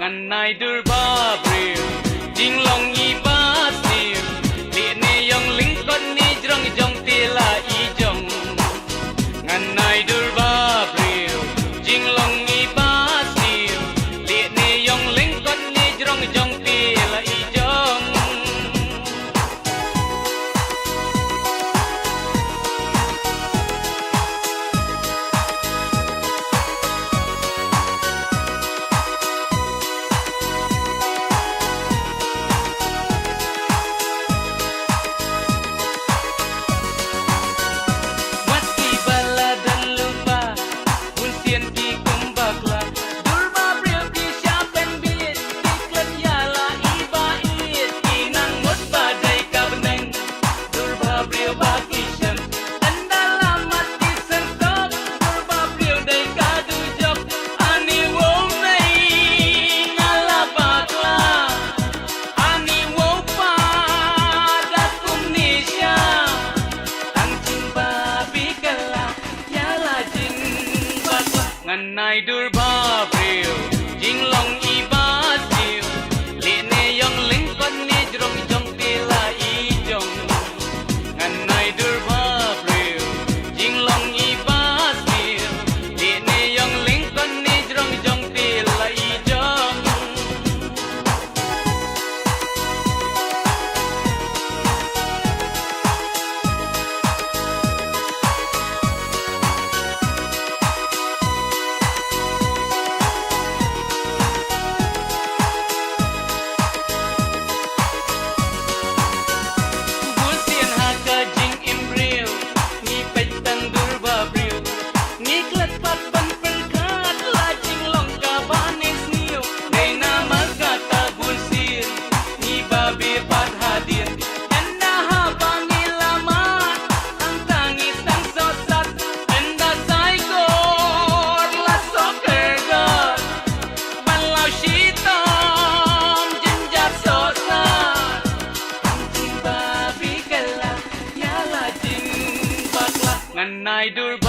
ngan nai dur ba bril jing long i ba sil li ne yong ling kon ni jrong jong ti la i jong ngan nai dur ba bril jing long i ba sil li ne yong ling kon ni jrong jong ti la i jong ngan nai dur ba bril jing long i ba sil li ne yong ling kon ni jrong jong ti la i jong ngan nai dur ba bril jing long i ba sil li ne yong ling kon ni jrong jong ti la i jong ngan nai dur